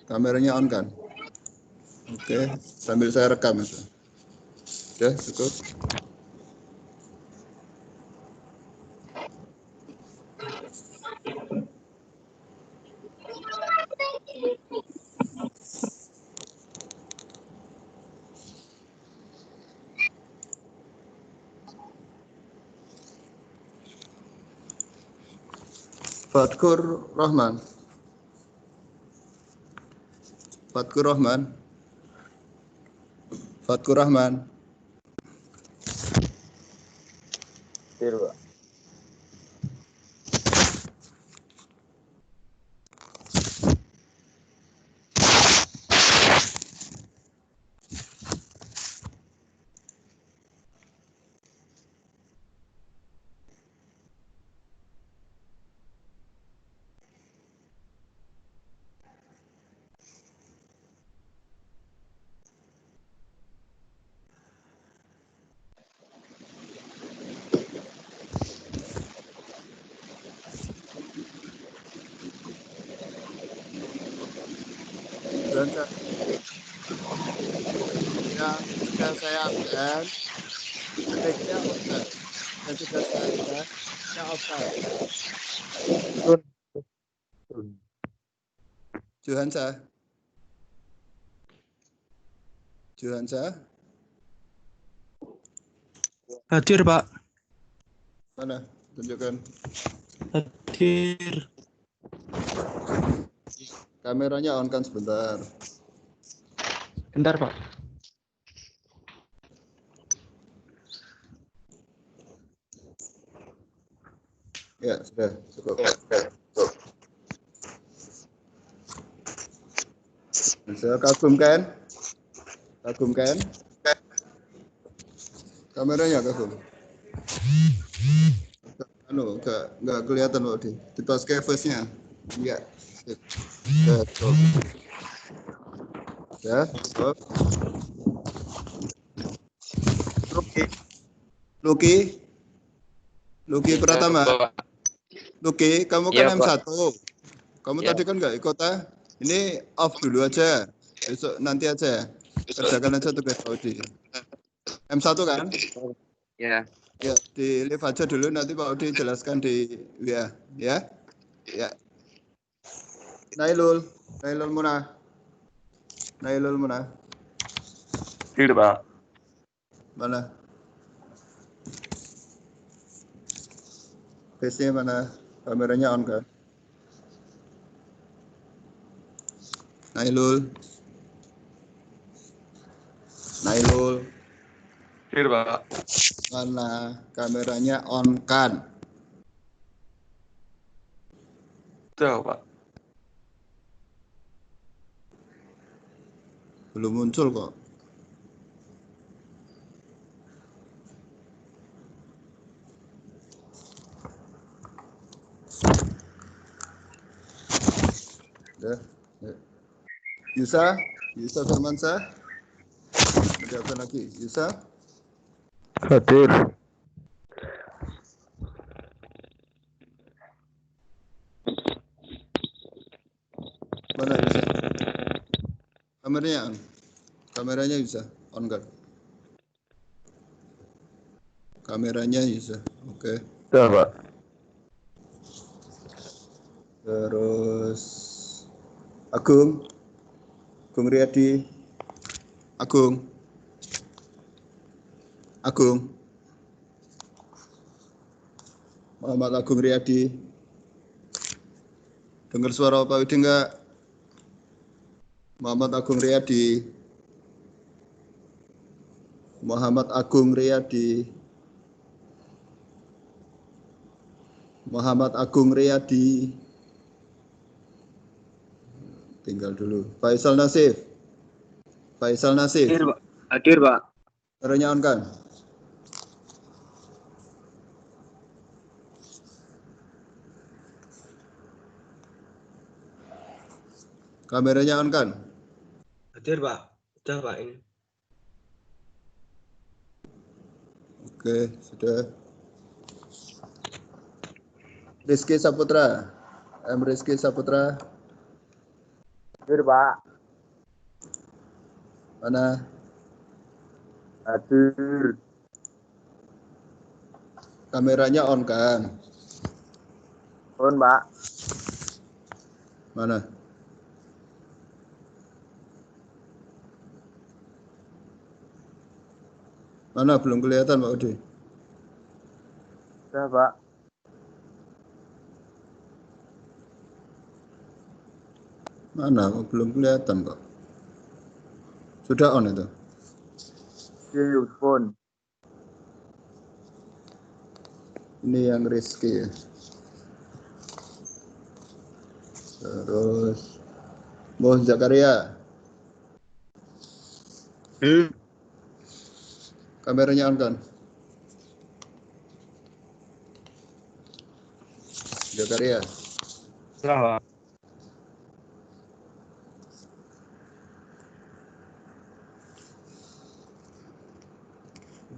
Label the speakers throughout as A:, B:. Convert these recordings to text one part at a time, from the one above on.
A: Kameranya on kan? Oke, sambil saya rekam itu. Sudah cukup. Fatkur Rahman. Fatkur Rahman. Fatkur Rahman.
B: Pak.
A: Berangkat. Yang sudah saya absen, ketiknya offset. Yang sudah saya absen, ya offset. Johansa. Johansa.
C: Hadir, Pak.
A: Mana? Tunjukkan.
C: Hadir.
A: Kameranya on kan sebentar.
C: Bentar, Pak.
A: Ya, sudah cukup. Bisa kagumkan? Kagumkan? Kameranya kagum. Enggak kelihatan loh di pas canvasnya. Iya. Ya, cukup. Ya, cukup. Luki Pratama. Luki, kamu kan
B: Iya,
A: M1.
B: Pak.
A: Kamu
B: Ya.
A: tadi kan nggak ikut Ini off dulu aja. Besok nanti aja. Kerjakan aja tugas Audi. M1 kan?
B: Ya.
A: Ya, di live aja dulu nanti Pak Audi jelaskan di ya. Ya. Nailul Munah.
B: Hadir, Pak.
A: Mana? PC mana? Kameranya on kan? Nailul.
B: Hadir, Pak.
A: Mana? Kameranya on kan?
B: Sudah, Pak.
A: Belum muncul kok. Ya. Yusa Firmansyah. Ada apa lagi? Yusa?
C: Hadir.
A: Mana Yusa? Kameranya Yusa on kan? Kameranya Yusa. Oke.
C: Sudah, Pak.
A: Terus Agung Riyadi. Agung. Muhammad Agung Riyadi. Dengar suara Pak Widi enggak? Muhammad Agung Riyadi. Tinggal dulu. Faisal Nasif.
B: Hadir, Pak. Hadir, Pak.
A: Kameranya on kan? Kameranya on kan?
D: Hadir, Pak. Sudah, Pak, ini.
A: Oke, sudah. Rizky Saputra.
B: Hadir, Pak.
A: Mana?
B: Hadir.
A: Kameranya on kan?
B: On, Pak.
A: Mana? Mana belum kelihatan Pak Udi?
B: Sudah, Pak.
A: Mana? Belum kelihatan kok. Sudah on itu?
B: Di phone.
A: Ini yang Rizky ya. Terus Bos Zakaria. Kameranya on kan? Zakaria.
C: Salah.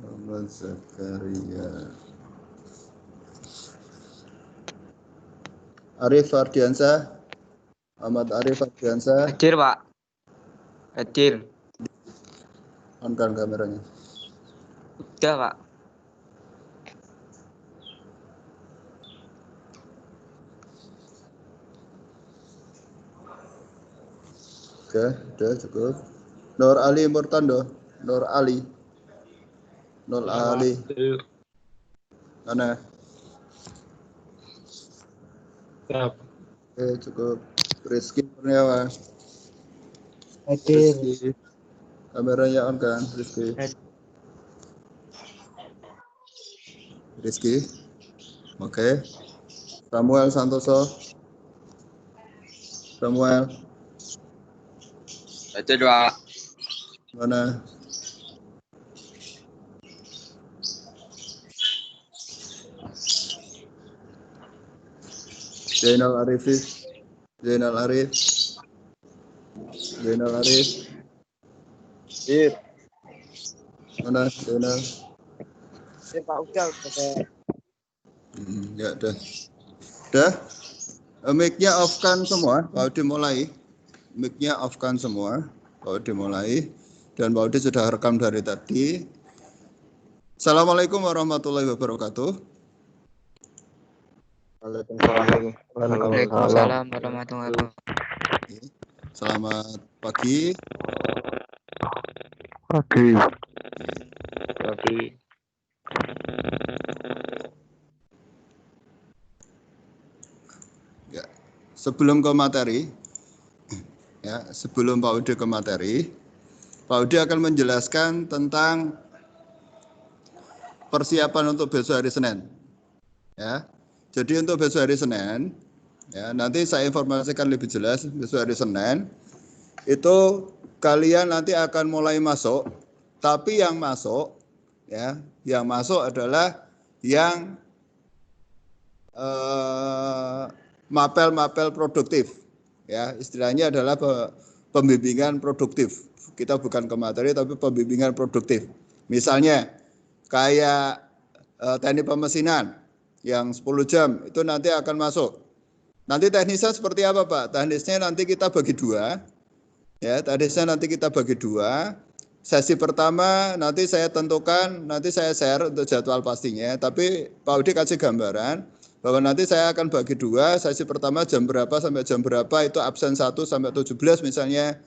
A: Muhammad Zakaria. Arif Ardiansyah. Ahmad Arif Ardiansyah.
C: Hadir, Pak. Hadir.
A: On kan kameranya?
C: Udah, Pak.
A: Oke, udah cukup. Nur Ali Murtando. Nur Ali. Nur Ali. Mana?
D: Siap.
A: Oke, cukup. Rizky Kurniawan.
C: Hadir.
A: Rizky. Kameranya on kan, Rizky? Rizky. Oke. Samuel Santoso. Samuel.
B: Hadir, Pak.
A: Mana? Zainal Arifin. Zainal Arif. Zainal Arif.
B: Hadir.
A: Mana Zainal?
B: Pak, udah.
A: Ya udah. Udah. Mic-nya off kan semua. Pak Udi mulai. Mic-nya off kan semua. Pak Udi mulai. Dan Pak Udi sudah rekam dari tadi. Assalamualaikum warahmatullahi wabarakatuh.
C: Waalaikumsalam warahmatullahi wabarakatuh.
A: Selamat pagi.
C: Pagi.
A: Ya, sebelum ke materi, sebelum Pak Udi ke materi, Pak Udi akan menjelaskan tentang persiapan untuk besok hari Senin. Ya, jadi untuk besok hari Senin, ya nanti saya informasikan lebih jelas besok hari Senin itu kalian nanti akan mulai masuk, tapi yang masuk, yang masuk adalah yang mapel-mapel produktif, ya istilahnya adalah pembimbingan produktif. Kita bukan ke materi tapi pembimbingan produktif. Misalnya kayak teknik pemesinan yang 10 jam itu nanti akan masuk. Nanti teknisnya seperti apa Pak? Teknisnya nanti kita bagi dua. Ya, teknisnya nanti kita bagi dua. Sesi pertama nanti saya tentukan, nanti saya share untuk jadwal pastinya. Tapi Pak Udi kasih gambaran bahwa nanti saya akan bagi dua. Sesi pertama jam berapa sampai jam berapa itu absen 1 sampai 17 misalnya.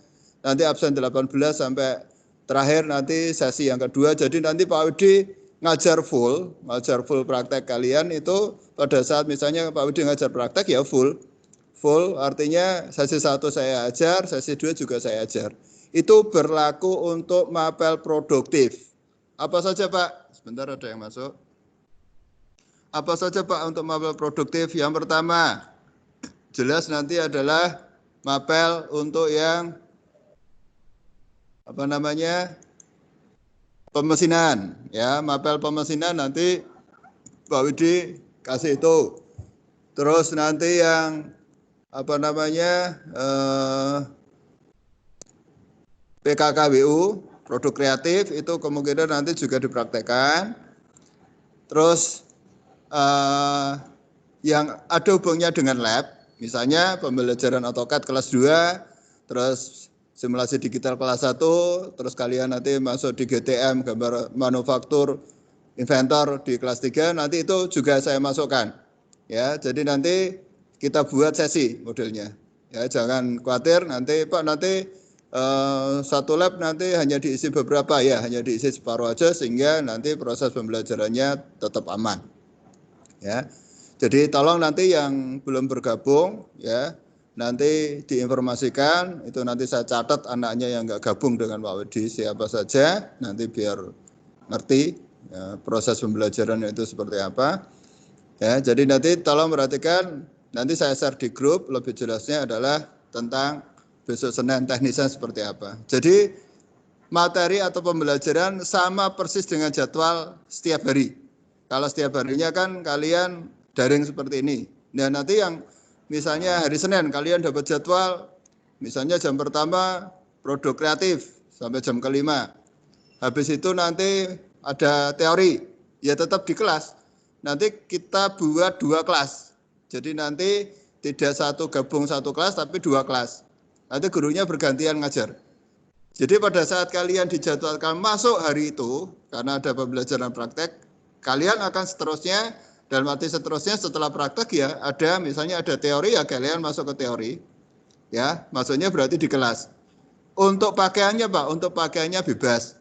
A: Nanti absen 18 sampai terakhir nanti sesi yang kedua. Jadi nanti Pak Udi ngajar full praktek kalian itu pada saat misalnya Pak Udi ngajar praktek ya full artinya sesi 1 saya ajar, sesi 2 juga saya ajar. Itu berlaku untuk mapel produktif. Apa saja Pak? Sebentar ada yang masuk. Apa saja Pak untuk mapel produktif? Yang pertama, jelas nanti adalah mapel untuk yang pemesinan, ya mapel pemesinan nanti Pak Widi kasih itu. Terus nanti yang PKKWU produk kreatif itu kemungkinan nanti juga dipraktekkan. Terus yang ada hubungannya dengan lab, misalnya pembelajaran AutoCAD kelas 2, terus simulasi digital kelas 1, terus kalian nanti masuk di GTM, gambar manufaktur, inventor di kelas 3, nanti itu juga saya masukkan. Ya, jadi nanti kita buat sesi modelnya. Ya, jangan khawatir nanti Pak, nanti satu lab nanti hanya diisi beberapa, ya, hanya diisi separuh aja sehingga nanti proses pembelajarannya tetap aman. Ya. Jadi tolong nanti yang belum bergabung, ya, nanti diinformasikan, itu nanti saya catat anaknya yang nggak gabung dengan Pak Wedi siapa saja, nanti biar ngerti ya, proses pembelajaran itu seperti apa. Ya, jadi nanti tolong perhatikan, nanti saya share di grup, lebih jelasnya adalah tentang besok Senin teknisnya seperti apa. Jadi materi atau pembelajaran sama persis dengan jadwal setiap hari. Kalau setiap harinya kan kalian daring seperti ini. Nah, nanti yang misalnya hari Senin kalian dapat jadwal, misalnya jam pertama produk kreatif sampai jam kelima. Habis itu nanti ada teori, ya tetap di kelas. Nanti kita buat 2 kelas. Jadi nanti tidak gabung satu kelas, tapi 2 kelas. Nanti gurunya bergantian ngajar. Jadi pada saat kalian dijadwalkan masuk hari itu, karena ada pembelajaran praktek, kalian akan seterusnya, dan mati seterusnya setelah praktek ya, ada misalnya ada teori ya kalian masuk ke teori. Ya, maksudnya berarti di kelas. Untuk pakaiannya Pak, untuk pakaiannya bebas.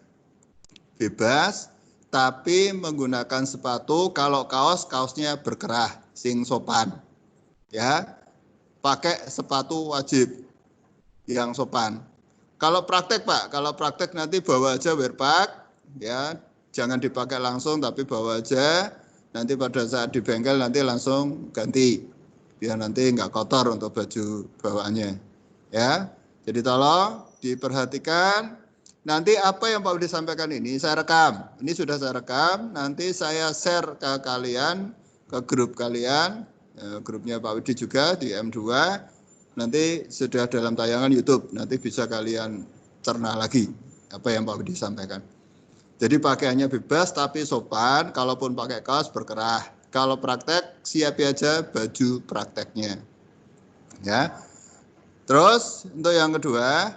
A: Bebas, tapi menggunakan sepatu, kalau kaosnya berkerah, sing sopan. Ya, pakai sepatu wajib yang sopan. Kalau praktek Pak, kalau praktek nanti bawa aja wearpack, ya, jangan dipakai langsung tapi bawa aja. Nanti pada saat di bengkel nanti langsung ganti, biar nanti nggak kotor untuk baju bawaannya. Ya, jadi tolong diperhatikan. Nanti apa yang Pak Budi sampaikan ini saya rekam. Ini sudah saya rekam. Nanti saya share ke kalian, ke grup kalian, grupnya Pak Budi juga di M2. Nanti sudah dalam tayangan YouTube. Nanti bisa kalian cerna lagi apa yang Pak Budi sampaikan. Jadi pakaiannya bebas tapi sopan, kalaupun pakai kaos berkerah. Kalau praktek siap aja baju prakteknya. Ya. Terus untuk yang kedua,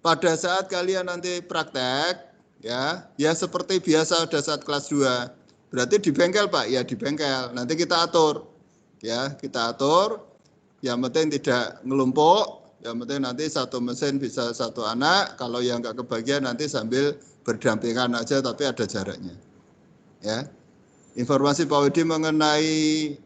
A: pada saat kalian nanti praktek, ya seperti biasa pada saat kelas 2. Berarti di bengkel Pak, ya di bengkel. Nanti kita atur. Ya, kita atur. Yang penting tidak ngelumpuk. Yang penting nanti satu mesin bisa satu anak. Kalau yang nggak kebagian nanti sambil berdampingan aja tapi ada jaraknya. Ya. Informasi Pak Wedi mengenai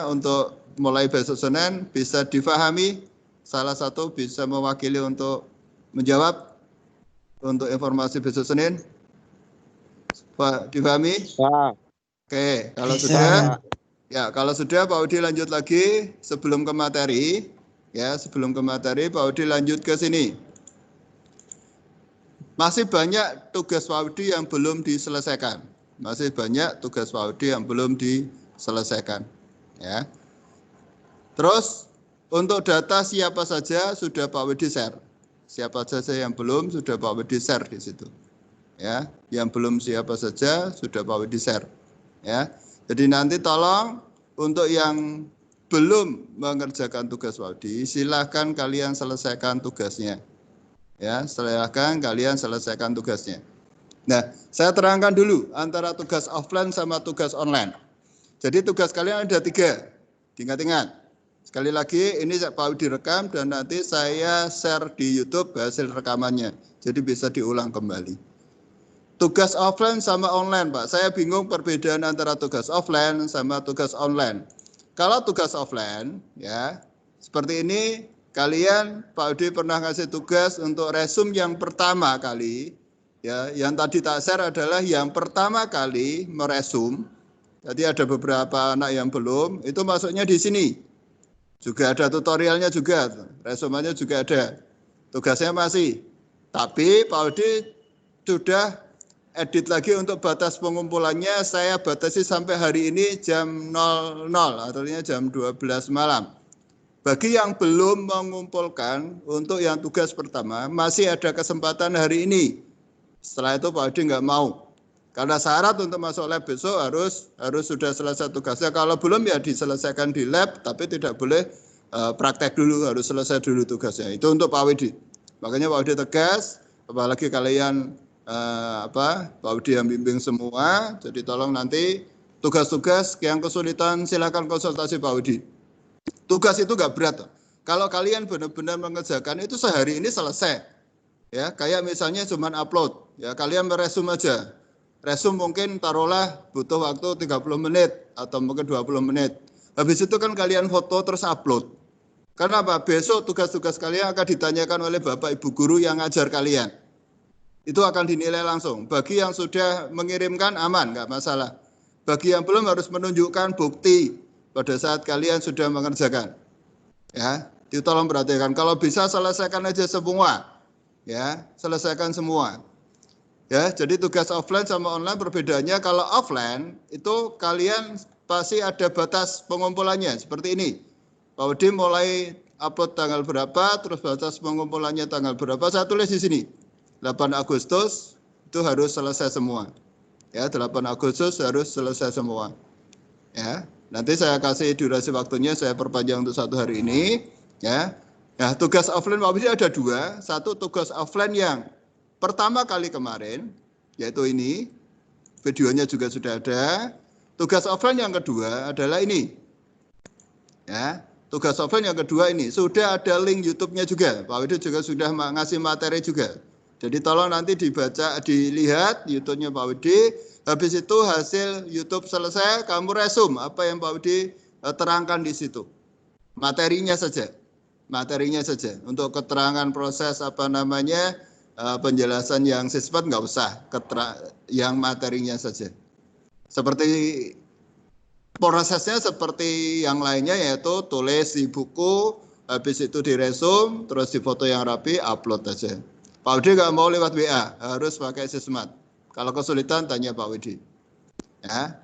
A: untuk mulai besok Senin bisa difahami. Salah satu bisa mewakili untuk menjawab untuk informasi besok Senin. Pak, difahami?
B: Pak.
A: Oke, kalau
C: Bisa.
A: sudah kalau sudah Pak Wedi lanjut lagi sebelum ke materi. Ya, sebelum ke materi Pak Wedi lanjut ke sini. Masih banyak tugas Pak Wedi yang belum diselesaikan. Masih banyak tugas Pak Wedi yang belum diselesaikan. Ya. Terus untuk data siapa saja sudah Pak Wedi share. Siapa saja yang belum sudah Pak Wedi share di situ. Ya, yang belum siapa saja sudah Pak Wedi share. Ya. Jadi nanti tolong untuk yang belum mengerjakan tugas Pak Wedi, silahkan kalian selesaikan tugasnya. Ya, silahkan kalian selesaikan tugasnya. Nah, saya terangkan dulu antara tugas offline sama tugas online. Jadi tugas kalian ada 3. Diingat-ingat. Sekali lagi, ini Pak Wedi rekam dan nanti saya share di YouTube hasil rekamannya. Jadi bisa diulang kembali. Tugas offline sama online, Pak. Saya bingung perbedaan antara tugas offline sama tugas online. Kalau tugas offline, ya, seperti ini. Kalian, Pak Udi pernah ngasih tugas untuk resume yang pertama kali, ya, yang tadi tak share adalah yang pertama kali meresum. Jadi ada beberapa anak yang belum, itu masuknya di sini. Juga ada tutorialnya juga, resumenya juga ada. Tugasnya masih. Tapi Pak Udi sudah edit lagi untuk batas pengumpulannya, saya batasi sampai hari ini jam 00, artinya jam 12 malam. Bagi yang belum mengumpulkan untuk yang tugas pertama, masih ada kesempatan hari ini. Setelah itu Pak Udi nggak mau. Karena syarat untuk masuk lab besok harus sudah selesai tugasnya. Kalau belum ya diselesaikan di lab, tapi tidak boleh praktek dulu, harus selesai dulu tugasnya. Itu untuk Pak Widi. Makanya Pak Widi tegas, apalagi kalian Pak Widi yang bimbing semua, jadi tolong nanti tugas-tugas yang kesulitan silakan konsultasi Pak Widi. Tugas itu nggak berat. Kalau kalian benar-benar mengerjakan itu sehari ini selesai. Ya, kayak misalnya cuma upload, ya kalian meresum aja. Resum mungkin taruhlah butuh waktu 30 menit atau mungkin 20 menit. Habis itu kan kalian foto terus upload. Karena apa? Besok tugas-tugas kalian akan ditanyakan oleh Bapak Ibu guru yang ngajar kalian. Itu akan dinilai langsung. Bagi yang sudah mengirimkan aman, nggak masalah. Bagi yang belum harus menunjukkan bukti pada saat kalian sudah mengerjakan. Ya, tolong perhatikan. Kalau bisa selesaikan aja semua. Ya, selesaikan semua. Ya, jadi tugas offline sama online perbedaannya kalau offline itu kalian pasti ada batas pengumpulannya seperti ini. Pak Widi mulai upload tanggal berapa, terus batas pengumpulannya tanggal berapa. Saya tulis di sini. 8 Agustus itu harus selesai semua. Ya, 8 Agustus harus selesai semua. Ya, nanti saya kasih durasi waktunya, saya perpanjang untuk 1 hari ini. Ya, nah tugas offline Pak Widi ada 2. Satu tugas offline yang pertama kali kemarin, yaitu ini, videonya juga sudah ada. Tugas offline yang kedua adalah ini. Ya, tugas offline yang kedua ini, sudah ada link YouTube-nya juga. Pak Widi juga sudah ngasih materi juga. Jadi tolong nanti dibaca, dilihat YouTube-nya Pak Widi. Habis itu hasil YouTube selesai, kamu resum apa yang Pak Widi terangkan di situ. Materinya saja. Materinya saja. Untuk keterangan proses penjelasan yang sifat nggak usah, yang materinya saja. Seperti prosesnya seperti yang lainnya, yaitu tulis di buku, habis itu diresum, terus difoto yang rapi, upload aja. Pak Widi nggak mau lewat WA, harus pakai Sismat. Kalau kesulitan tanya Pak Widi. Ya.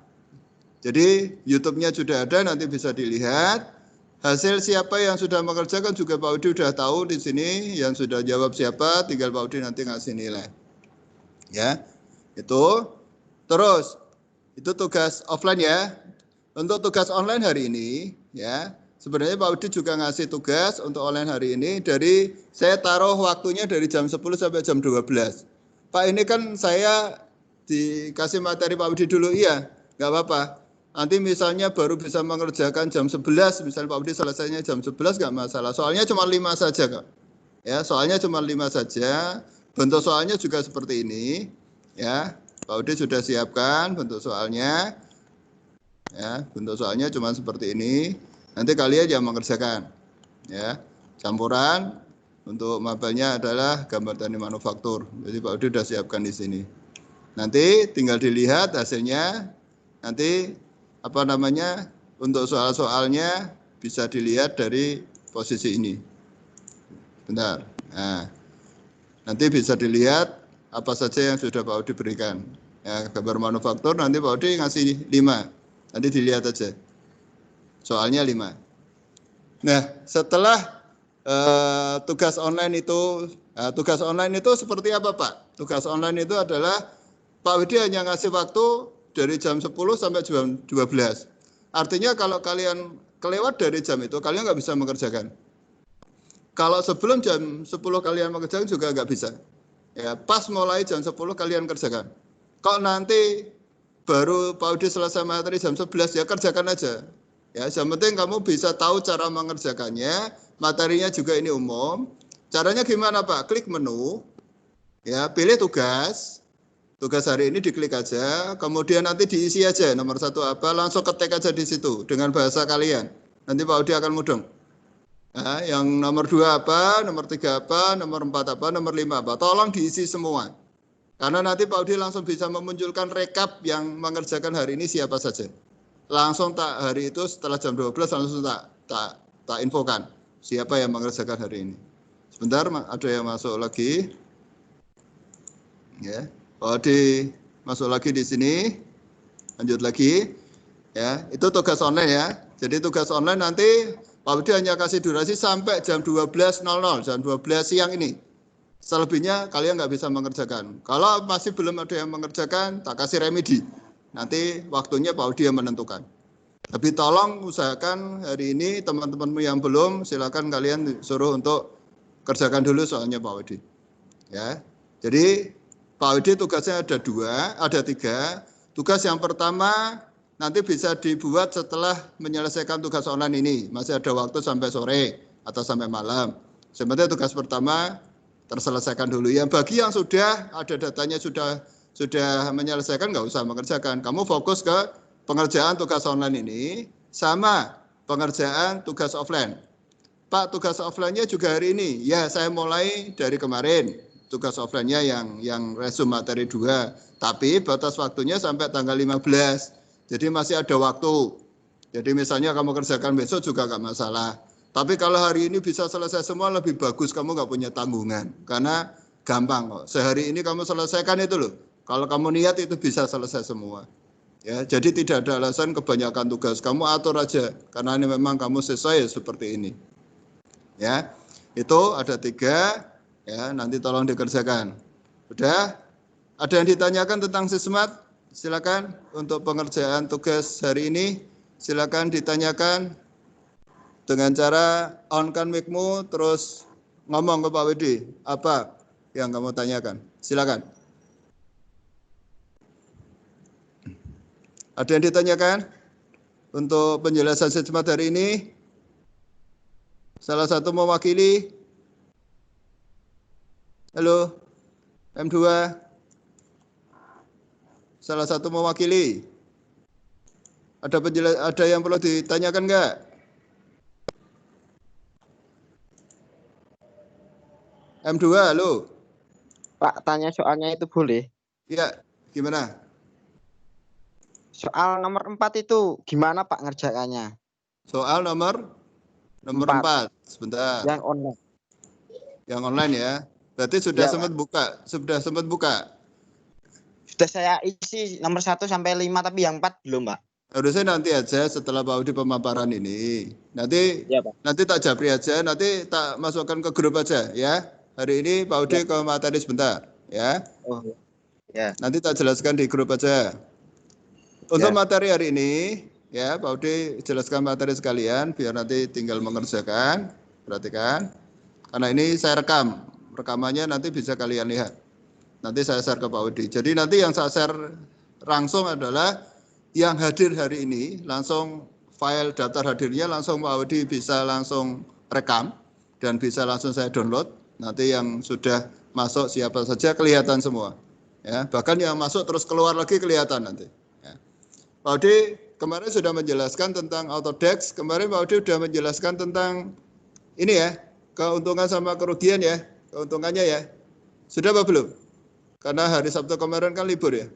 A: Jadi YouTube-nya sudah ada, nanti bisa dilihat. Hasil siapa yang sudah mengerjakan juga Pak Widi sudah tahu di sini, yang sudah jawab siapa, tinggal Pak Widi nanti ngasih nilai. Ya, itu. Terus, itu tugas offline ya. Untuk tugas online hari ini, ya, sebenarnya Pak Widi juga ngasih tugas untuk online hari ini, saya taruh waktunya dari jam 10 sampai jam 12. Pak, ini kan saya dikasih materi Pak Widi dulu, iya, nggak apa-apa. Nanti misalnya baru bisa mengerjakan jam 11, misalnya Pak Widi selesainya jam 11 nggak masalah. Soalnya cuma 5 saja, Kak. Ya, soalnya cuma 5 saja. Bentuk soalnya juga seperti ini. Ya, Pak Widi sudah siapkan bentuk soalnya. Ya, bentuk soalnya cuma seperti ini. Nanti kalian yang mengerjakan. Ya, campuran untuk mapelnya adalah gambar teknik manufaktur. Jadi Pak Widi sudah siapkan di sini. Nanti tinggal dilihat hasilnya. Nanti untuk soal-soalnya bisa dilihat dari posisi ini. Bentar. Nah, nanti bisa dilihat apa saja yang sudah Pak Widi berikan. Ya, gambar manufaktur nanti Pak Widi ngasih 5. Nanti dilihat aja. Soalnya 5. Nah, setelah tugas online itu seperti apa, Pak? Tugas online itu adalah Pak Widi hanya ngasih waktu dari jam 10 sampai jam 12. Artinya kalau kalian kelewat dari jam itu, kalian nggak bisa mengerjakan. Kalau sebelum jam 10 kalian mengerjakan juga nggak bisa. Ya, pas mulai jam 10 kalian kerjakan. Kalau nanti baru Pak Widi selesai materi jam 11, ya kerjakan aja. Ya, yang penting kamu bisa tahu cara mengerjakannya. Materinya juga ini umum. Caranya gimana, Pak? Klik menu. Ya, pilih tugas. Tugas hari ini diklik aja, kemudian nanti diisi aja nomor 1 apa, langsung ketik aja di situ dengan bahasa kalian. Nanti Pak Widi akan mudeng. Nah, yang nomor 2 apa, nomor 3 apa, nomor 4 apa, nomor 5 apa. Tolong diisi semua. Karena nanti Pak Widi langsung bisa memunculkan rekap yang mengerjakan hari ini siapa saja. Langsung hari itu setelah jam 12 langsung tak infokan siapa yang mengerjakan hari ini. Sebentar, ada yang masuk lagi. Ya. Pak Widi masuk lagi di sini, lanjut lagi, ya itu tugas online ya. Jadi tugas online nanti Pak Widi hanya kasih durasi sampai jam 12.00, jam 12 siang ini. Selebihnya kalian nggak bisa mengerjakan. Kalau masih belum ada yang mengerjakan, tak kasih remedi. Nanti waktunya Pak Widi yang menentukan. Tapi tolong usahakan hari ini teman-temanmu yang belum, silakan kalian suruh untuk kerjakan dulu soalnya Pak Wedi. Ya, jadi Pak Wedi tugasnya ada tiga. Tugas yang pertama nanti bisa dibuat setelah menyelesaikan tugas online ini. Masih ada waktu sampai sore atau sampai malam. Sebenarnya tugas pertama terselesaikan dulu. Yang bagi yang sudah ada datanya sudah menyelesaikan, nggak usah mengerjakan. Kamu fokus ke pengerjaan tugas online ini sama pengerjaan tugas offline. Pak, tugas offline-nya juga hari ini. Ya, saya mulai dari kemarin. Tugas offline-nya yang resume materi 2. Tapi batas waktunya sampai tanggal 15. Jadi masih ada waktu. Jadi misalnya kamu kerjakan besok juga nggak masalah. Tapi kalau hari ini bisa selesai semua lebih bagus, kamu nggak punya tanggungan. Karena gampang kok. Sehari ini kamu selesaikan itu loh. Kalau kamu niat itu bisa selesai semua. Ya, jadi tidak ada alasan kebanyakan tugas. Kamu atur aja. Karena ini memang kamu sesuai seperti ini. Ya, itu ada 3. Ya, nanti tolong dikerjakan. Udah? Ada yang ditanyakan tentang Sismat? Silakan untuk pengerjaan tugas hari ini. Silakan ditanyakan dengan cara on-kan mic-mu terus ngomong ke Pak Wedi. Apa yang kamu tanyakan? Silakan. Ada yang ditanyakan untuk penjelasan Sismat hari ini? Salah satu mewakili. Halo, M2. Salah satu mewakili. Ada yang perlu ditanyakan enggak? M2, halo.
B: Pak, tanya soalnya itu boleh?
A: Iya, gimana?
B: Soal nomor 4 itu gimana Pak ngerjakannya?
A: Soal nomor 4. Sebentar.
B: Yang online.
A: Yang online ya. Berarti sudah
B: Ya,
A: sempat buka. Sudah sempat buka.
B: Sudah saya isi nomor 1 sampai 5 tapi yang 4 belum, Pak.
A: Harusnya nanti aja setelah Pak Udi pemaparan ini. Nanti
B: Ya, Pak.
A: nanti tak japri aja, nanti tak masukkan ke grup aja ya. Hari ini Pak Udi ke materi sebentar ya.
B: Oh, ya.
A: Nanti tak jelaskan di grup aja. Untuk materi hari ini ya, Pak Udi jelaskan materi sekalian biar nanti tinggal mengerjakan. Perhatikan. Karena ini saya rekam. Rekamannya nanti bisa kalian lihat. Nanti saya share ke Pak Udi. Jadi nanti yang saya share langsung adalah yang hadir hari ini, langsung file daftar hadirnya langsung Pak Udi bisa langsung rekam dan bisa langsung saya download. Nanti yang sudah masuk siapa saja kelihatan semua. Ya, bahkan yang masuk terus keluar lagi kelihatan nanti. Ya. Pak Udi kemarin sudah menjelaskan tentang Autodesk. Kemarin Pak Udi sudah menjelaskan tentang ini ya, keuntungan sama kerugian ya, keuntungannya ya. Sudah apa belum? Karena hari Sabtu kemarin kan libur ya.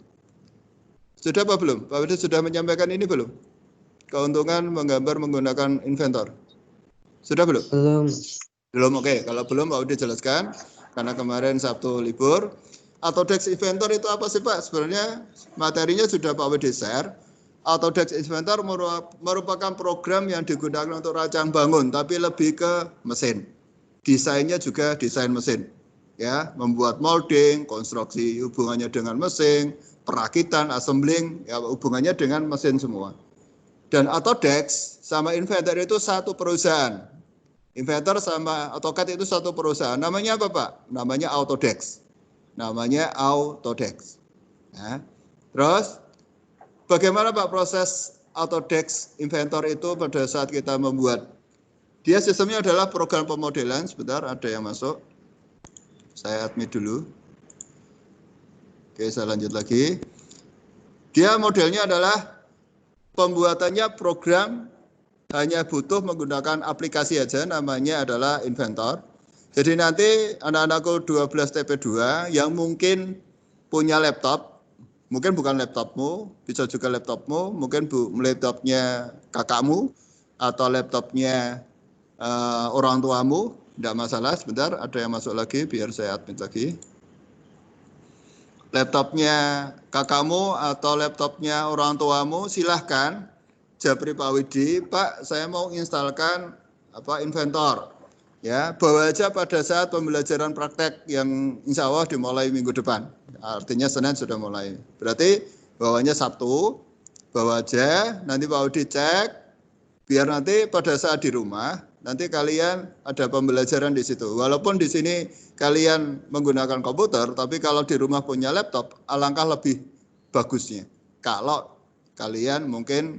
A: Sudah apa belum? Pak Udi sudah menyampaikan ini belum? Keuntungan menggambar menggunakan Inventor. Sudah belum?
C: Belum.
A: Belum, oke. Kalau belum Pak Udi jelaskan. Karena kemarin Sabtu libur. Autodesk Inventor itu apa sih Pak? Sebenarnya materinya sudah Pak Udi share. Autodesk Inventor merupakan program yang digunakan untuk rancang bangun. Tapi lebih ke mesin. Desainnya juga desain mesin. Ya, membuat molding, konstruksi hubungannya dengan mesin, perakitan, assembling, ya hubungannya dengan mesin semua. Dan Autodesk sama Inventor itu satu perusahaan. Inventor sama AutoCAD itu satu perusahaan. Namanya apa Pak? Namanya Autodesk. Namanya Autodesk. Ya. Terus, bagaimana Pak proses Autodesk Inventor itu pada saat kita membuat? Dia sistemnya adalah program pemodelan. Sebentar, ada yang masuk. Saya admit dulu. Oke, saya lanjut lagi. Dia modelnya adalah pembuatannya program hanya butuh menggunakan aplikasi aja, namanya adalah Inventor. Jadi nanti anak-anakku 12 TP2 yang mungkin punya laptop, mungkin bukan laptopmu, bisa juga laptopmu, mungkin laptopnya kakakmu atau laptopnya orang tuamu, tidak masalah. Sebentar, ada yang masuk lagi, biar saya admit lagi. Laptopnya kakakmu atau laptopnya orang tuamu, silahkan japri Pak Widi, Pak saya mau instalkan Inventor. Ya, bawa aja pada saat pembelajaran praktek yang insya Allah dimulai minggu depan. Artinya Senin sudah mulai. Berarti bawanya Sabtu, bawa aja, nanti Pak Audi cek, biar nanti pada saat di rumah, nanti kalian ada pembelajaran di situ. Walaupun di sini kalian menggunakan komputer, tapi kalau di rumah punya laptop, alangkah lebih bagusnya. Kalau kalian mungkin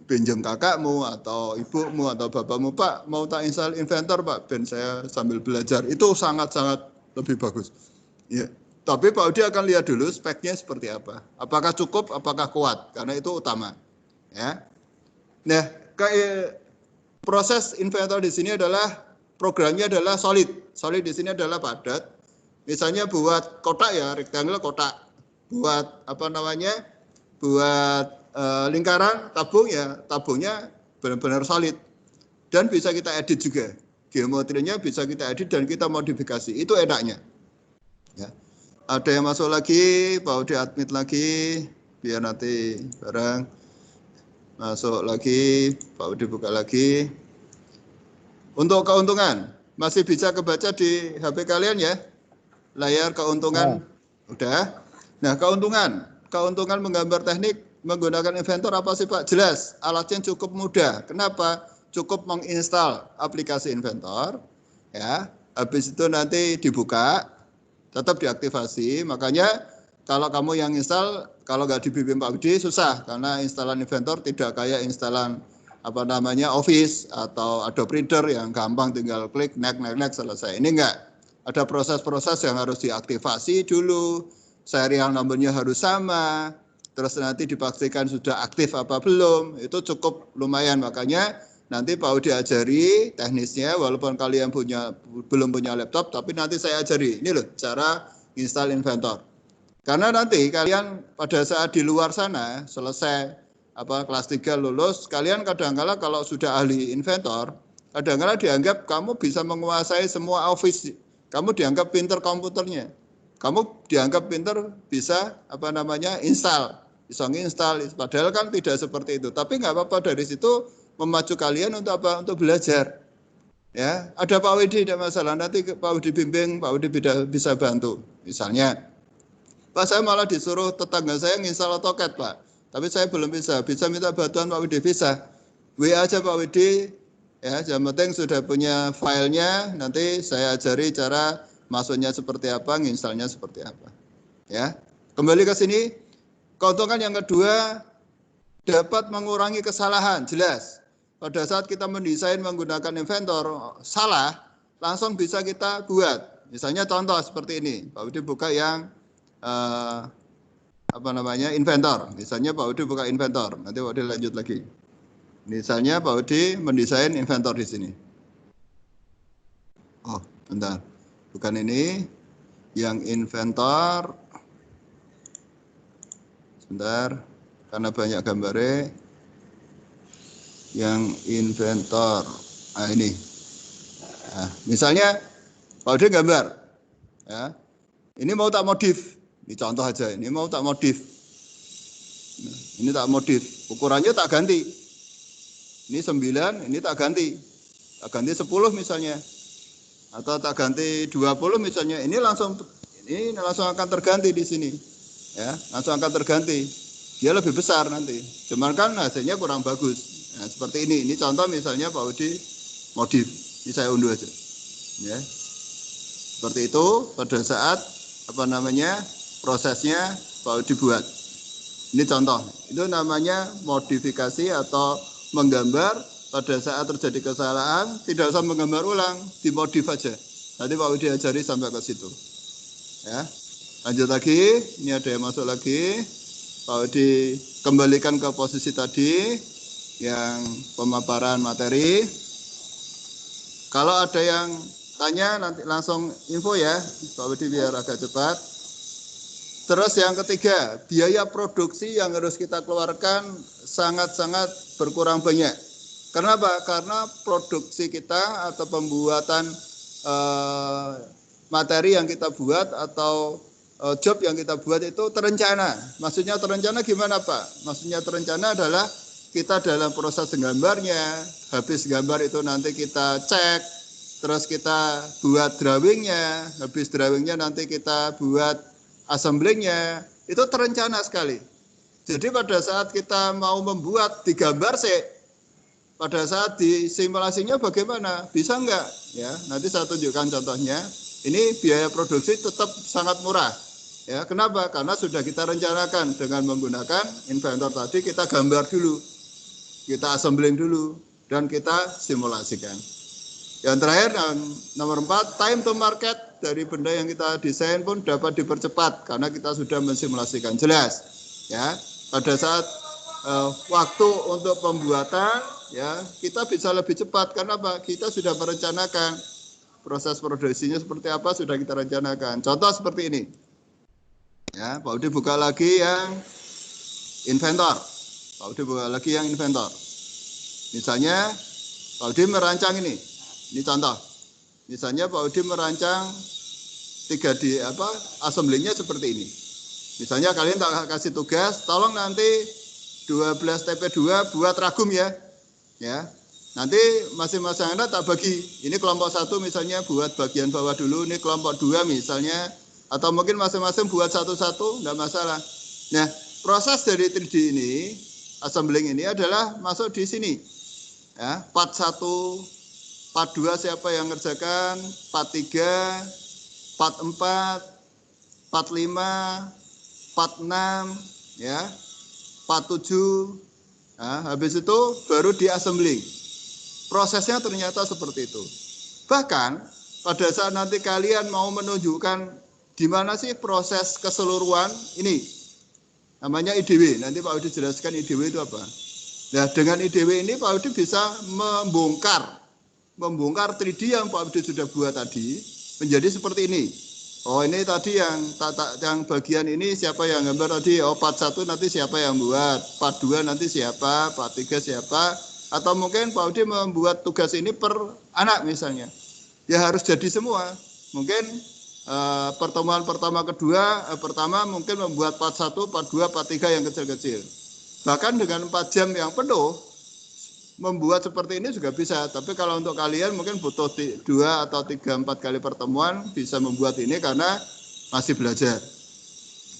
A: pinjam kakakmu atau ibumu atau bapakmu, Pak, mau tak install Inventor, Pak, ben saya sambil belajar. Itu sangat-sangat lebih bagus. Ya. Tapi Pak Audi akan lihat dulu speknya seperti apa. Apakah cukup, apakah kuat, karena itu utama. Ya. Nah, proses Inventor di sini adalah programnya adalah solid. Solid di sini adalah padat. Misalnya buat kotak ya, rectangle kotak. Buat apa namanya? Buat lingkaran tabung ya, tabungnya benar-benar solid. Dan bisa kita edit juga. Geometrinya bisa kita edit dan kita modifikasi. Itu enaknya. Ya. Ada yang masuk lagi, Pak Audi admit lagi, biar nanti bareng. Masuk lagi, Pak Audi buka lagi. Untuk keuntungan, masih bisa kebaca di HP kalian ya? Layar keuntungan, udah. Nah, keuntungan menggambar teknik menggunakan Inventor apa sih Pak? Jelas, alatnya cukup mudah. Kenapa? Cukup menginstal aplikasi Inventor, ya. Habis itu nanti dibuka, tetap diaktifasi. Makanya kalau kamu yang install, kalau nggak dibimbing Pak Audi susah, karena instalan Inventor tidak kayak instalan apa namanya Office atau Adobe Reader yang gampang tinggal klik next selesai. Ini enggak. Ada proses-proses yang harus diaktifasi dulu, serial nomornya harus sama, terus nanti dipastikan sudah aktif apa belum. Itu cukup lumayan, makanya nanti Pak Audi ajari teknisnya, walaupun kalian belum punya laptop, tapi nanti saya ajari. Ini loh cara install Inventor. Karena nanti kalian pada saat di luar sana selesai kelas 3 lulus, kalian kadang-kala kalau sudah ahli Inventor, kadang-kala dianggap kamu bisa menguasai semua Office. Kamu dianggap pinter komputernya. Kamu dianggap pinter bisa install, bisa nginstal. Padahal kan tidak seperti itu. Tapi nggak apa-apa, dari situ memacu kalian untuk apa? Untuk belajar. Ya, ada Pak Widi, tidak masalah. Nanti Pak Widi bimbing, Pak Widi bisa bantu. Misalnya, Pak, saya malah disuruh tetangga saya nginstal AutoCAD, Pak. Tapi saya belum bisa. Bisa minta bantuan Pak Widi, bisa. WA aja Pak Widi. Ya, yang penting sudah punya filenya. Nanti saya ajari cara masuknya seperti apa, nginstalnya seperti apa. Ya, kembali ke sini. Keuntungan yang kedua, dapat mengurangi kesalahan. Jelas. Pada saat kita mendesain menggunakan Inventor salah, langsung bisa kita buat. Misalnya contoh seperti ini. Pak Widi buka yang Inventor. Misalnya Pak Audi buka Inventor, nanti Pak Audi lanjut lagi. Misalnya Pak Audi mendesain Inventor di sini. Oh, bentar. Bukan ini, yang Inventor. Sebentar, karena banyak gambarnya. Yang Inventor. Nah, ini. Nah, misalnya Pak Audi gambar. Ya. Ini mau tak modif. Ini contoh aja, ini mau tak modif. Nah, ini tak modif, ukurannya tak ganti. Ini 9, ini tak ganti. Tak ganti 10 misalnya. Atau tak ganti 20 misalnya. Ini langsung akan terganti di sini. Ya, langsung akan terganti. Dia lebih besar nanti. Cuman kan hasilnya kurang bagus. Nah, seperti ini. Ini contoh misalnya Pak Audi modif. Ini saya unduh aja. Ya. Seperti itu pada saat prosesnya Pak Audi buat. Ini contoh, itu namanya modifikasi atau menggambar pada saat terjadi kesalahan, tidak usah menggambar ulang, dimodif aja. Nanti Pak Audi ajari sampai ke situ. Ya, lanjut lagi, ini ada yang masuk lagi. Pak Audi kembalikan ke posisi tadi, yang pemaparan materi. Kalau ada yang tanya nanti langsung info ya, Pak Audi biar agak cepat. Terus yang ketiga, biaya produksi yang harus kita keluarkan sangat-sangat berkurang banyak. Kenapa? Karena produksi kita atau pembuatan materi yang kita buat atau job yang kita buat itu terencana. Maksudnya terencana gimana Pak? Maksudnya terencana adalah kita dalam proses gambarnya, habis gambar itu nanti kita cek, terus kita buat drawingnya, habis drawingnya nanti kita buat assemblingnya, itu terencana sekali. Jadi pada saat kita mau membuat di gambar sih, pada saat di simulasinya bagaimana? Bisa enggak? Ya, nanti saya tunjukkan contohnya. Ini biaya produksi tetap sangat murah. Ya, kenapa? Karena sudah kita rencanakan dengan menggunakan inventor tadi, kita gambar dulu, kita assembling dulu, dan kita simulasikan. Yang terakhir, nomor 4, time to market dari benda yang kita desain pun dapat dipercepat karena kita sudah mensimulasikan. Jelas, ya. Pada saat waktu untuk pembuatan, ya kita bisa lebih cepat karena apa? Kita sudah merencanakan proses produksinya seperti apa, sudah kita rencanakan. Contoh seperti ini. Ya, Pak Udi buka lagi yang inventor. Pak Udi buka lagi yang inventor. Misalnya Pak Udi merancang ini. Ini contoh. Misalnya Pak Udi merancang 3D assemblingnya seperti ini. Misalnya kalian tak kasih tugas, tolong nanti 12 TP2 buat ragum ya. Ya. Nanti masing-masing Anda tak bagi. Ini kelompok 1 misalnya buat bagian bawah dulu, ini kelompok 2 misalnya, atau mungkin masing-masing buat satu-satu, enggak masalah. Nah, proses dari 3D ini, assembling ini adalah masuk di sini. Ya, part 1, part 2 siapa yang ngerjakan, part 3, part 4, part 5, part 6, ya, part 7. Nah, habis itu baru di assembling. Prosesnya ternyata seperti itu. Bahkan pada saat nanti kalian mau menunjukkan di mana sih proses keseluruhan ini, namanya IDW. Nanti Pak Udi jelaskan IDW itu apa. Nah, dengan IDW ini Pak Udi bisa membongkar 3D yang Pak Udi sudah buat tadi menjadi seperti ini. Oh, ini tadi yang bagian ini siapa yang gambar tadi? Oh, part 1 nanti siapa yang buat? Part 2 nanti siapa? Part 3 siapa? Atau mungkin Pak Udi membuat tugas ini per anak misalnya. Ya harus jadi semua. Mungkin pertemuan pertama mungkin membuat part 1, part 2, part 3 yang kecil-kecil. Bahkan dengan 4 jam yang penuh membuat seperti ini juga bisa, tapi kalau untuk kalian mungkin butuh 2 atau 3, 4 kali pertemuan bisa membuat ini karena masih belajar.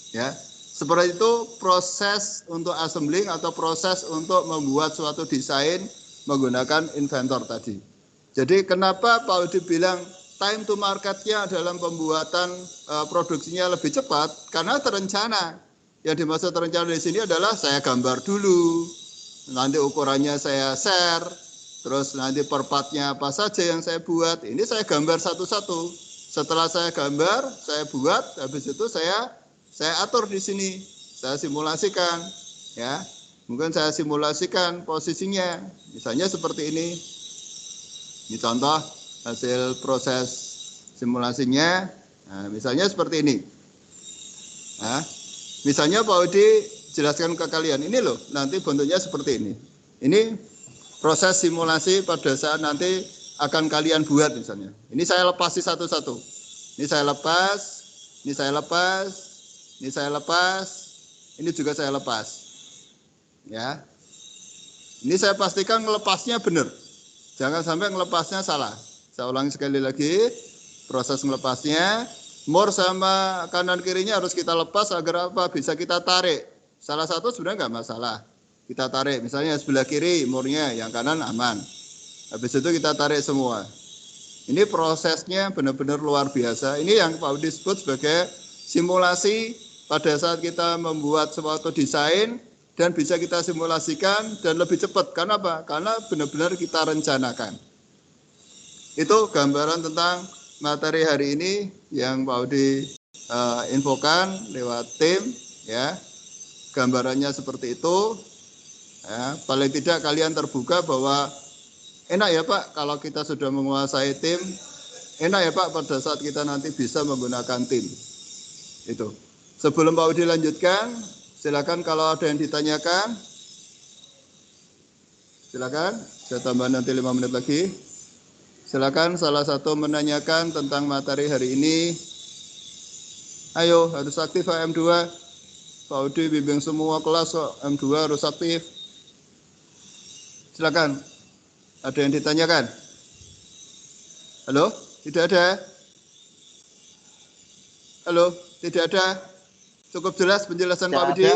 A: Ya, seperti itu proses untuk assembling atau proses untuk membuat suatu desain menggunakan inventor tadi. Jadi kenapa Pak Udi bilang time to marketnya dalam pembuatan produksinya lebih cepat? Karena terencana. Yang dimaksud terencana di sini adalah saya gambar dulu. Nanti ukurannya saya share, terus nanti per partnya apa saja yang saya buat, ini saya gambar satu-satu. Setelah saya gambar, saya buat, habis itu saya atur di sini, saya simulasikan, ya. Mungkin saya simulasikan posisinya, misalnya seperti ini. Ini contoh hasil proses simulasinya, nah, misalnya seperti ini. Nah, misalnya Pak Udi jelaskan ke kalian, ini loh nanti bentuknya seperti ini. Ini proses simulasi pada saat nanti akan kalian buat misalnya. Ini saya lepas satu-satu. Ini saya lepas, ini saya lepas, ini saya lepas, ini juga saya lepas. Ya. Ini saya pastikan melepasnya benar. Jangan sampai melepasnya salah. Saya ulangi sekali lagi, proses melepasnya, mur sama kanan kirinya harus kita lepas agar apa? Bisa kita tarik. Salah satu sebenarnya nggak masalah. Kita tarik, misalnya sebelah kiri murnya, yang kanan aman. Habis itu kita tarik semua. Ini prosesnya benar-benar luar biasa. Ini yang Pak Udi sebut sebagai simulasi pada saat kita membuat suatu desain dan bisa kita simulasikan dan lebih cepat. Karena apa? Karena benar-benar kita rencanakan. Itu gambaran tentang materi hari ini yang Pak Udi infokan lewat tim, ya. Gambarannya seperti itu, ya, paling tidak kalian terbuka bahwa enak ya Pak kalau kita sudah menguasai tim, enak ya Pak pada saat kita nanti bisa menggunakan tim. Itu. Sebelum Pak Udi lanjutkan, silakan kalau ada yang ditanyakan, silakan. Saya tambah nanti 5 menit lagi. Silakan salah satu menanyakan tentang materi hari ini. Ayo harus aktif M2. Pak Udi bimbing semua kelas kok, M2 harus aktif. Silakan. Ada yang ditanyakan? Halo? Tidak ada? Halo? Tidak ada? Cukup jelas penjelasan Pak Udi?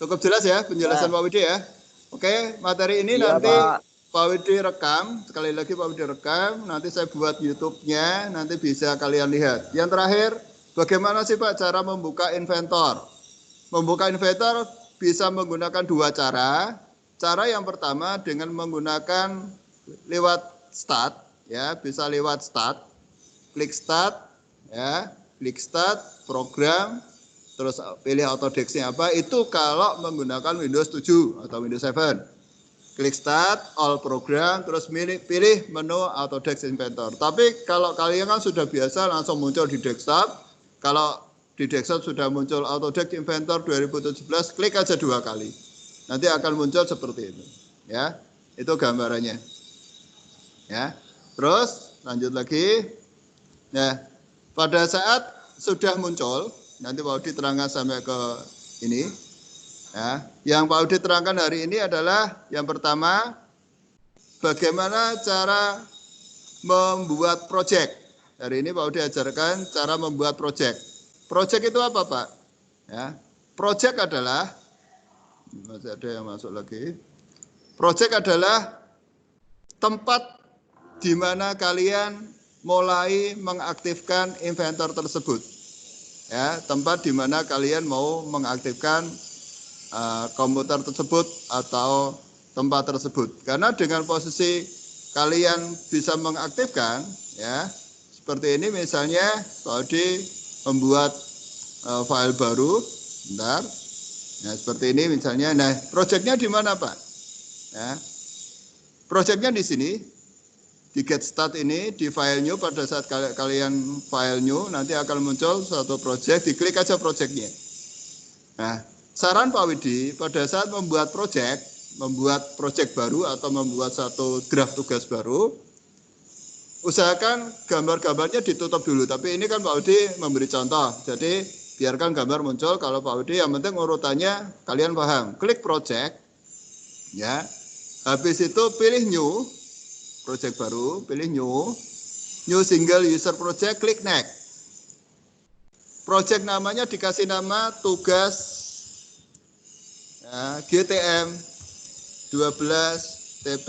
A: Cukup jelas ya penjelasan Pak Widi ya. Oke, materi ini
B: Iya,
A: nanti
B: Pak.
A: Pak Widi rekam, sekali lagi Pak Widi rekam, nanti saya buat YouTube-nya, nanti bisa kalian lihat. Yang terakhir, bagaimana sih Pak cara membuka inventor? Membuka inventor bisa menggunakan dua cara. Cara yang pertama dengan menggunakan lewat start, ya, bisa lewat start, klik start, ya, klik start, program, terus pilih Autodesk-nya apa, itu kalau menggunakan Windows 7 atau Windows 7. Klik start, all program, terus pilih menu Autodesk Inventor. Tapi kalau kalian kan sudah biasa langsung muncul di desktop, kalau di desktop sudah muncul Autodesk Inventor 2017, klik aja 2 kali. Nanti akan muncul seperti itu. Ya, itu gambarannya. Ya, terus lanjut lagi. Nah, pada saat sudah muncul, nanti Pak Udi terangkan sampai ke ini. Ya, yang Pak Udi terangkan hari ini adalah yang pertama, bagaimana cara membuat project. Hari ini Pak Udi ajarkan cara membuat project. Project itu apa Pak? Ya, project adalah, masih ada yang masuk lagi. Project adalah tempat di mana kalian mulai mengaktifkan inventor tersebut. Ya, tempat di mana kalian mau mengaktifkan komputer tersebut atau tempat tersebut. Karena dengan posisi kalian bisa mengaktifkan, ya, seperti ini misalnya Pak Odi membuat file baru, bentar. Nah, seperti ini misalnya. Nah, projectnya di mana Pak? Ya, projectnya di sini. Di get start ini, di file new, pada saat kalian file new, nanti akan muncul suatu project, diklik aja projectnya. Nah, saran Pak Widi, pada saat membuat project baru atau membuat satu draft tugas baru, usahakan gambar-gambarnya ditutup dulu. Tapi ini kan Pak Widi memberi contoh, jadi biarkan gambar muncul. Kalau Pak Widi yang penting urutannya kalian paham. Klik project, ya. Habis itu pilih new, project baru, pilih new single user project, klik next. Project namanya dikasih nama tugas ya, GTM 12 TP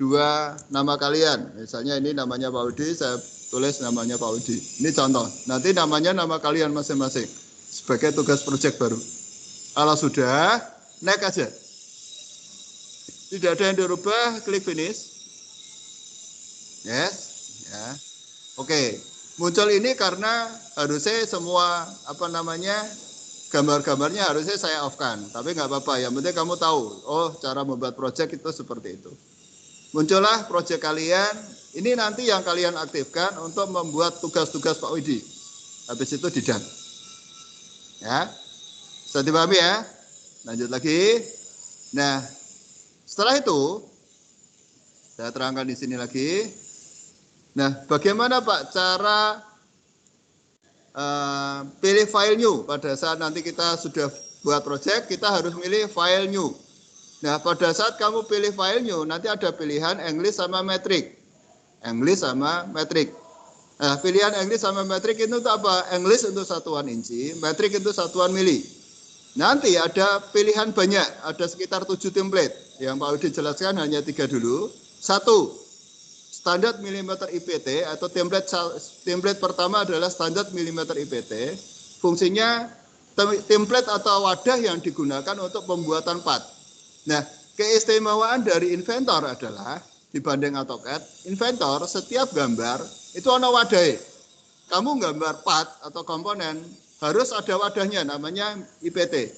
A: 2 nama kalian. Misalnya ini namanya Pak Udi, saya tulis namanya Pak Udi. Ini contoh. Nanti namanya nama kalian masing-masing sebagai tugas project baru. Kalau sudah, next aja. Tidak ada yang dirubah, klik finish. Yes, ya. Oke, muncul ini karena harusnya semua gambar-gambarnya harusnya saya off-kan, tapi nggak apa-apa. Yang penting kamu tahu, oh cara membuat project itu seperti itu. Muncullah project kalian. Ini nanti yang kalian aktifkan untuk membuat tugas-tugas Pak Widi. Habis itu di done. Ya, bisa dipahami ya. Lanjut lagi. Nah, setelah itu saya terangkan di sini lagi. Nah, bagaimana Pak cara pilih file new? Pada saat nanti kita sudah buat project, kita harus milih file new. Nah, pada saat kamu pilih file new, nanti ada pilihan English sama metric. English sama metric. Nah, pilihan English sama metric itu apa? English untuk satuan inci, metric itu satuan mili. Nanti ada pilihan banyak, ada sekitar 7 template. Yang Pak Udi jelaskan hanya 3 dulu. 1. Standar milimeter IPT atau template pertama adalah standar milimeter IPT. Fungsinya template atau wadah yang digunakan untuk pembuatan part. Nah, keistimewaan dari Inventor adalah dibanding AutoCAD, Inventor setiap gambar itu ada wadahnya. Kamu gambar part atau komponen harus ada wadahnya, namanya IPT.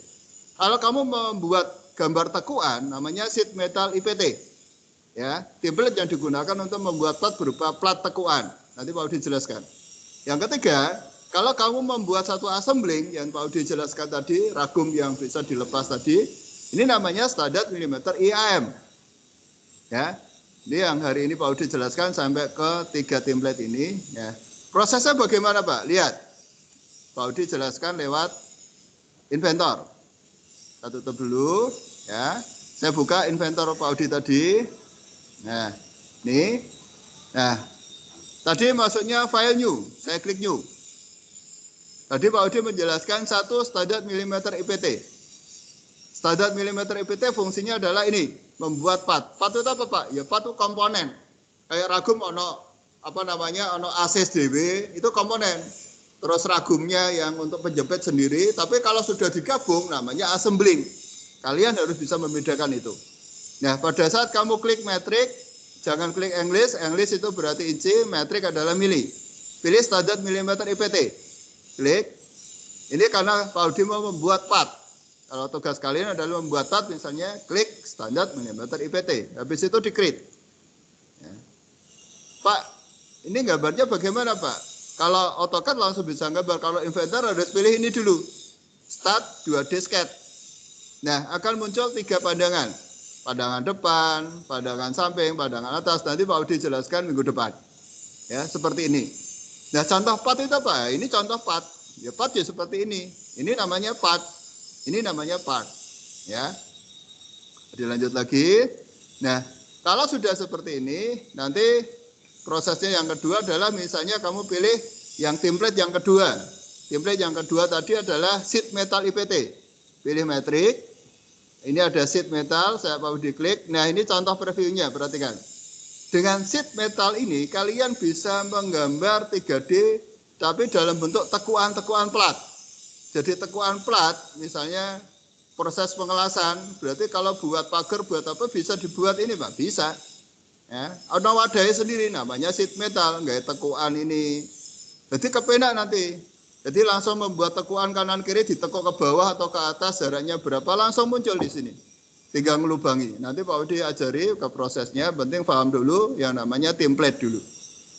A: Kalau kamu membuat gambar tekuan, namanya sheet metal IPT. Ya, template yang digunakan untuk membuat plat berupa plat tekuan. Nanti Pak Udi jelaskan. Yang ketiga, kalau kamu membuat satu assembling yang Pak Udi jelaskan tadi, ragum yang bisa dilepas tadi, ini namanya standar milimeter IAM. Ya, ini yang hari ini Pak Udi jelaskan sampai ke 3 template ini. Ya, prosesnya bagaimana Pak? Lihat, Pak Udi jelaskan lewat Inventor. Kita tutup dulu. Ya, saya buka Inventor Pak Udi tadi. Nah, ini. Nah, tadi masuknya file new. Saya klik new. Tadi Pak Udi menjelaskan 1 standar milimeter IPT. Standar milimeter IPT fungsinya adalah ini, membuat part. Part itu apa, Pak? Ya part itu komponen. Kayak ragum ono ACSDW itu komponen. Terus ragumnya yang untuk penjepit sendiri, tapi kalau sudah digabung namanya assembling. Kalian harus bisa membedakan itu. Nah, pada saat kamu klik metrik, jangan klik English. English itu berarti inci, metrik adalah mili. Pilih standar milimeter IPT. Klik. Ini karena Pak Audi mau membuat part. Kalau tugas kalian adalah membuat part, misalnya klik standar milimeter IPT. Habis itu di-create. Ya. Pak, ini gambarnya bagaimana, Pak? Kalau AutoCAD langsung bisa gambar. Kalau Inventor harus pilih ini dulu. Start 2D sketch. Nah, akan muncul 3 pandangan. Pandangan depan, pandangan samping, pandangan atas. Nanti Pak Audi jelaskan minggu depan. Ya, seperti ini. Nah, contoh part itu apa? Ini contoh part. Ya, part ya seperti ini. Ini namanya part. Ini namanya part. Ya. Dilanjut lagi. Nah, kalau sudah seperti ini, nanti prosesnya yang kedua adalah misalnya kamu pilih yang template yang kedua. Template yang kedua tadi adalah sheet metal IPT. Pilih metrik. Ini ada sheet metal, saya mau diklik. Nah, ini contoh previewnya, perhatikan. Dengan sheet metal ini kalian bisa menggambar 3D tapi dalam bentuk tekuan-tekuan plat. Jadi tekuan plat misalnya proses pengelasan, berarti kalau buat pagar buat apa bisa dibuat ini, Pak? Bisa. Ya, ada wadahnya sendiri namanya sheet metal, nggak tekuan ini. Jadi kepenak nanti. Jadi langsung membuat tekuan kanan kiri ditekuk ke bawah atau ke atas, jaraknya berapa langsung muncul di sini. Tinggal ngelubangi. Nanti Pak Udi ajari ke prosesnya, penting paham dulu yang namanya template dulu.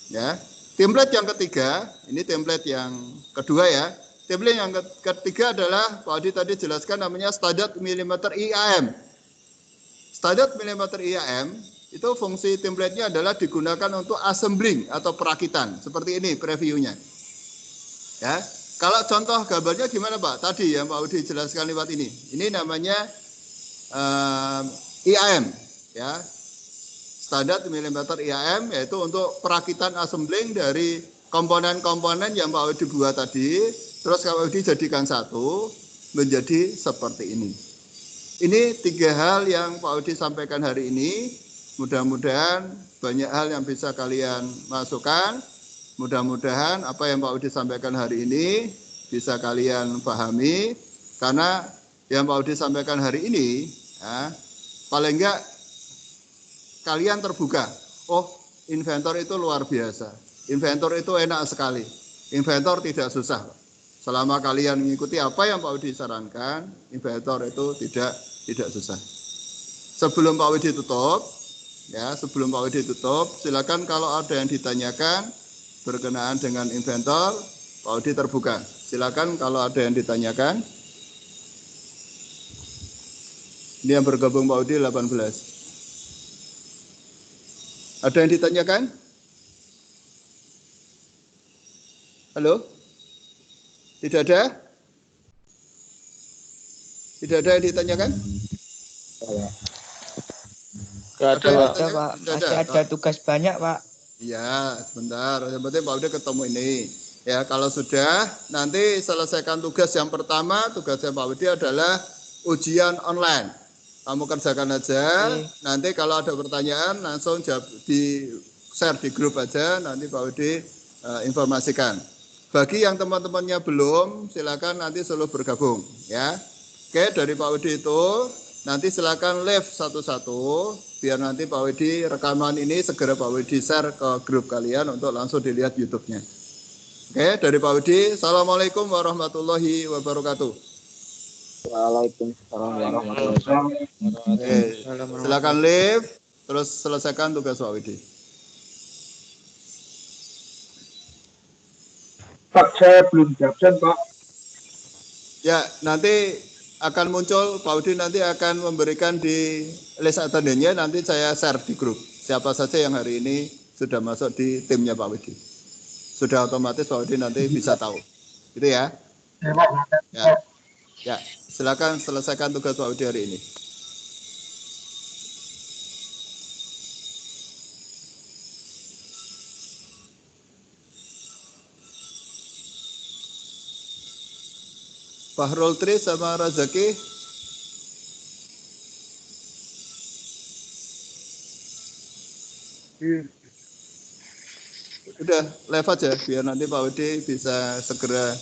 A: Ya. Template yang ketiga, ini template yang kedua ya. Template yang ketiga adalah Pak Udi tadi jelaskan namanya standar milimeter IAM. Standar milimeter IAM itu fungsi template-nya adalah digunakan untuk assembling atau perakitan. Seperti ini previewnya. Ya, kalau contoh gambarnya gimana, Pak? Tadi yang Pak Udi jelaskan lewat ini. Ini namanya IAM, ya. Standar milimeter IAM yaitu untuk perakitan assembling dari komponen-komponen yang Pak Udi buat tadi. Terus Pak Udi jadikan satu menjadi seperti ini. Ini 3 hal yang Pak Udi sampaikan hari ini. Mudah-mudahan banyak hal yang bisa kalian masukkan. Mudah-mudahan apa yang Pak Udi sampaikan hari ini bisa kalian pahami. Karena yang Pak Udi sampaikan hari ini, ya, paling enggak kalian terbuka. Oh, Inventor itu luar biasa. Inventor itu enak sekali. Inventor tidak susah. Selama kalian mengikuti apa yang Pak Udi sarankan, Inventor itu tidak susah. Sebelum Pak Udi tutup, ya, sebelum Pak Udi tutup, silakan kalau ada yang ditanyakan berkenaan dengan Inventor, Pak Udi terbuka. Silakan kalau ada yang ditanyakan. Ini yang bergabung Pak Udi 18. Ada yang ditanyakan? Halo? Tidak ada? Tidak ada yang ditanyakan?
C: Ada, Pak. Masih ada tugas banyak, Pak.
A: Iya, sebentar. Yang penting Pak Udi ketemu ini. Ya, kalau sudah, nanti selesaikan tugas yang pertama. Tugasnya Pak Udi adalah ujian online. Kamu kerjakan aja. Nanti kalau ada pertanyaan, langsung jawab di share di grup aja. Nanti Pak Udi informasikan. Bagi yang teman-temannya belum, silakan nanti selalu bergabung. Ya, oke, dari Pak Udi itu. Nanti silakan live satu-satu, biar nanti Pak Wedi rekaman ini segera Pak Wedi share ke grup kalian untuk langsung dilihat YouTube-nya. Oke, dari Pak Wedi, Assalamualaikum warahmatullahi wabarakatuh.
B: Waalaikumsalam warahmatullahi wabarakatuh.
A: Oke, silakan live, terus selesaikan tugas Pak Wedi.
E: Pak, saya belum absen, Pak.
A: Ya, nanti akan muncul, Pak Udi nanti akan memberikan di list attendance-nya, nanti saya share di grup. Siapa saja yang hari ini sudah masuk di timnya Pak Udi. Sudah otomatis Pak Udi nanti bisa tahu. Gitu ya. Ya, silakan selesaikan tugas Pak Udi hari ini. Fahrul Tri sama Razaki Udah, live aja biar nanti Pak Widi bisa segera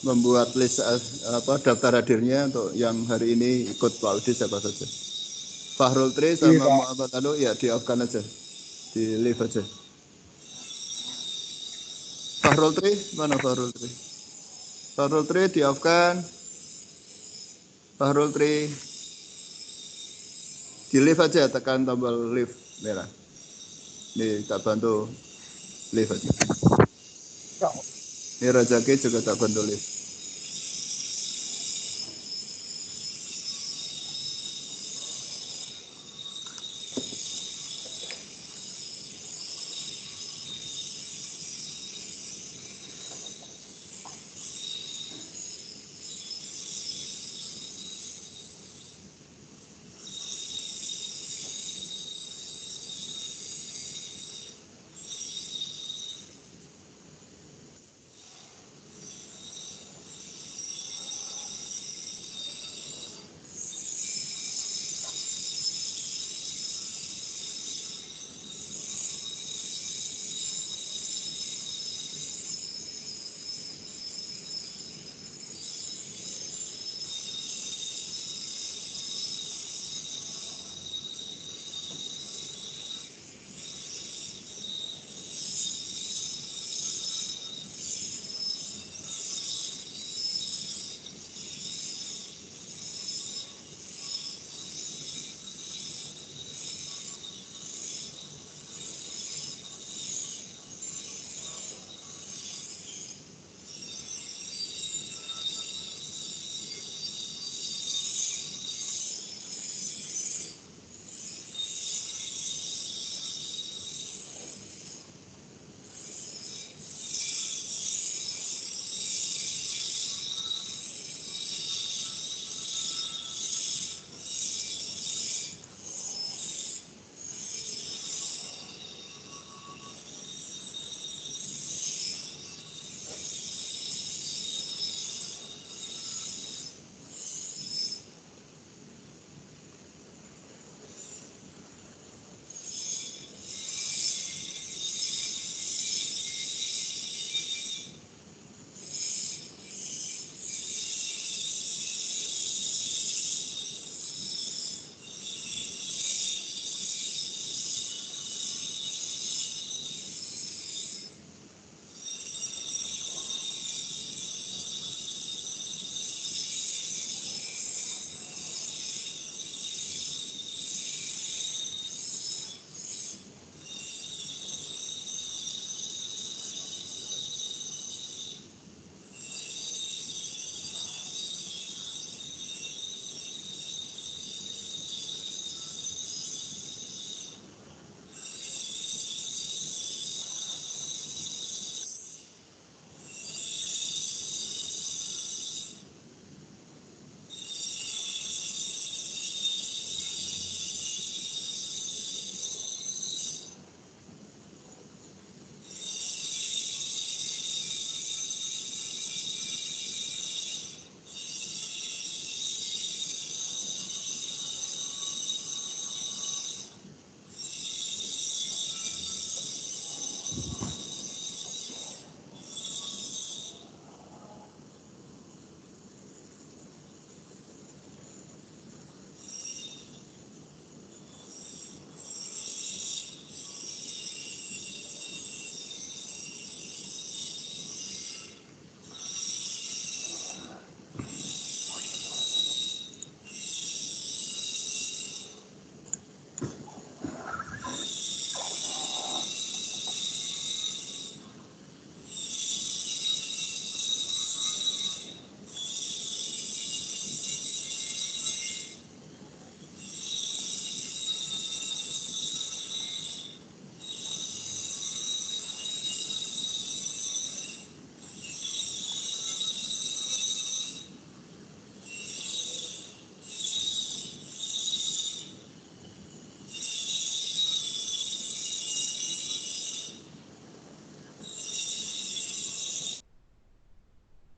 A: membuat list daftar hadirnya untuk yang hari ini ikut Pak Widi siapa saja. Fahrul Tri sama
E: Pak.
A: Muhammad Anu ya di off kan aja, di live aja. Fahrul Tri mana Fahrul Tri? Fahrul Tri di off kan? Fahrul Tri di live aja, tekan tombol live merah. Nih tak bantu live aja. Ini Rajaki juga tak bantu live.